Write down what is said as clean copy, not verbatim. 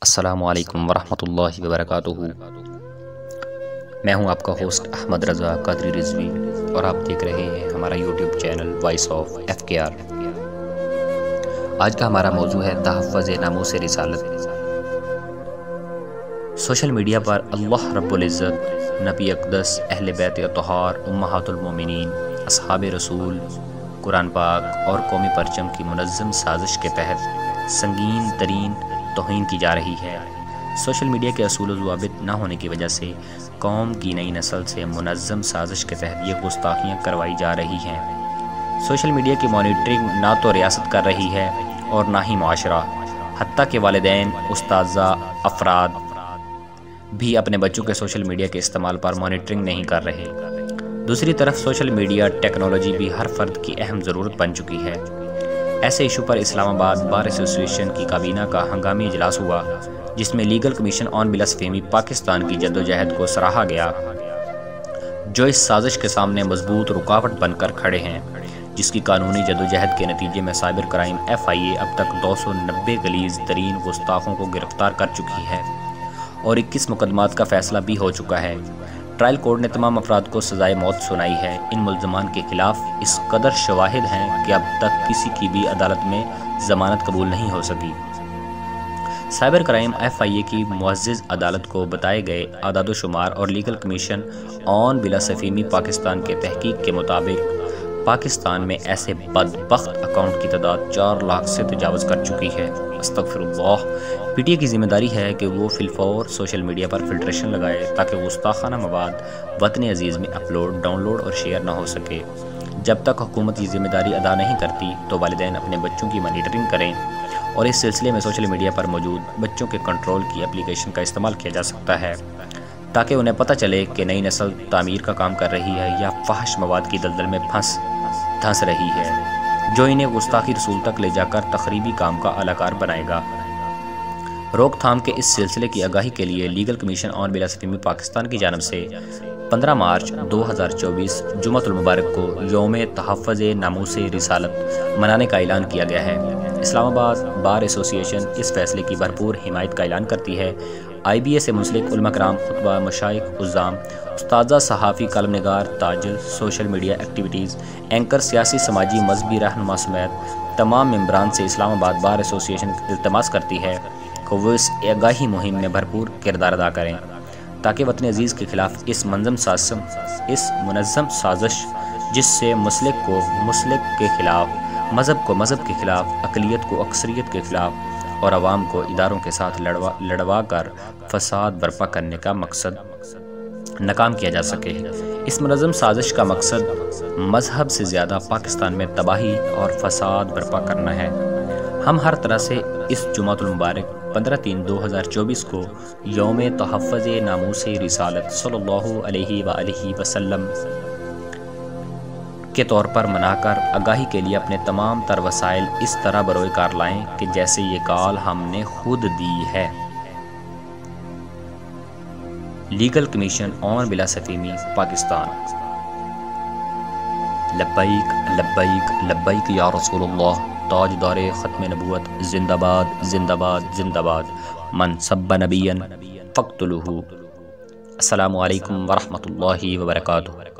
السلام علیکم ورحمۃ اللہ وبرکاتہ۔ میں ہوں آپ کا ہوسٹ احمد رضا قادری رضوی اور آپ دیکھ رہے ہیں ہمارا YouTube channel voice of FKR۔ آج کا ہمارا موضوع ہے تحفظ ناموس رسالت۔ سوشل میڈیا پر اللہ رب العزت، نبی اقدس، اہل بیت اطہار، امہات المومنین، اصحاب رسول، قرآن پاک اور قومی پرچم کی منظم سازش کے تحت سنگین ترین توہین کی جا رہی ہے۔ سوشل میڈیا کے اصول و ضوابط نہ ہونے کی وجہ سے قوم کی نئی نسل سے منظم سازش کے تحت یہ گستاخیاں کروائی جا رہی ہیں۔ سوشل میڈیا کی مانیٹرنگ نہ تو ریاست کر رہی ہے اور نہ ہی معاشرہ، حتیٰ کہ والدین، اساتذہ، افراد بھی اپنے بچوں کے سوشل میڈیا کے استعمال پر مانیٹرنگ نہیں کر رہے۔ دوسری طرف سوشل میڈیا ٹیکنالوجی بھی ہر فرد کی اہم ضرورت بن چکی ہے۔ ایسے ایشو پر اسلام آباد بار ایسوسی ایشن کی کابینہ کا ہنگامی اجلاس ہوا، جس میں لیگل کمیشن آن بلاسفیمی پاکستان کی جدوجہد کو سراہا گیا، جو اس سازش کے سامنے مضبوط رکاوٹ بن کر کھڑے ہیں، جس کی قانونی جدوجہد کے نتیجے میں سائبر کرائم FIA اب تک 290 غلیظ ترین گستاخوں کو گرفتار کر چکی ہے اور 21 مقدمات کا فیصلہ بھی ہو چکا ہے۔ ٹرائل کورٹ نے تمام افراد کو سزائے موت سنائی ہے۔ ان ملزمان کے خلاف اس قدر شواہد ہیں کہ اب تک کسی کی بھی عدالت میں ضمانت قبول نہیں ہو سکی۔ سائبر کرائم FIA کی معزز عدالت کو بتائے گئے اعداد و شمار اور لیگل کمیشن آن بلاسفیمی پاکستان کے تحقیق کے مطابق پاکستان میں ایسے بدبخت اکاؤنٹ کی تعداد 4 لاکھ سے تجاوز کر چکی ہے۔ استغفر اللہ۔ PTA کی ذمہ داری ہے کہ وہ فی الفور سوشل میڈیا پر فلٹریشن لگائے تاکہ گستاخانہ مواد وطن عزیز میں اپلوڈ، ڈاؤن لوڈ اور شیئر نہ ہو سکے۔ جب تک حکومت یہ ذمہ داری ادا نہیں کرتی تو والدین اپنے بچوں کی مانیٹرنگ کریں اور اس سلسلے میں سوشل میڈیا پر موجود بچوں کے کنٹرول کی اپلیکیشن کا استعمال کیا جا سکتا ہے، تاکہ انہیں پتہ چلے کہ نئی نسل تعمیر کا کام کر رہی ہے یا فحش مواد کی دلدل میں دھنس رہی ہے، جو انہیں گستاخی رسول تک لے جا کر تخریبی کام کا اہلکار بنائے گا۔ روک تھام کے اس سلسلے کی آگاہی کے لیے لیگل کمیشن آن بلاسفیمی پاکستان کی جانب سے 15 مارچ 2024 جمعۃ المبارک کو یوم تحفظ ناموس رسالت منانے کا اعلان کیا گیا ہے۔ اسلام آباد بار ایسوسی ایشن اس فیصلے کی بھرپور حمایت کا اعلان کرتی ہے۔ IBA سے منسلک علماء کرام، خطبہ، مشائخ، عظام، استاذہ، صحافی، کالم نگار، تاجر، سوشل میڈیا ایکٹیویٹیز، اینکر، سیاسی، سماجی، مذہبی رہنما سمیت تمام ممبران سے اسلام آباد بار ایسوسی ایشن التماس کرتی ہے کہ وہ اس آگاہی مہم میں بھرپور کردار ادا کریں، تاکہ وطن عزیز کے خلاف اس منظم سازش، جس سے مسلک کو مسلک کے خلاف، مذہب کو مذہب کے خلاف، اقلیت کو اکثریت کے خلاف اور عوام کو اداروں کے ساتھ لڑوا کر فساد برپا کرنے کا مقصد ناکام کیا جا سکے۔ اس منظم سازش کا مقصد مذہب سے زیادہ پاکستان میں تباہی اور فساد برپا کرنا ہے۔ ہم ہر طرح سے اس جمعۃ المبارک 15/3/2024 کو یوم تحفظ ناموس رسالت صلی اللہ علیہ وآلہ وسلم کے طور پر منا کر آگاہی کے لیے اپنے تمام تر وسائل اس طرح بروئے کار لائیں کہ جیسے یہ کال ہم نے خود دی ہے۔ لیگل کمیشن آن بلاسفیمی پاکستان۔ لبیک لبیک لبیک یا رسول اللہ، تاجدار ختم نبوت، زندہ باد زندہ باد زندہ باد، من سب نبیا فاقتلوہ۔ السلام علیکم ورحمۃ اللہ وبرکاتہ۔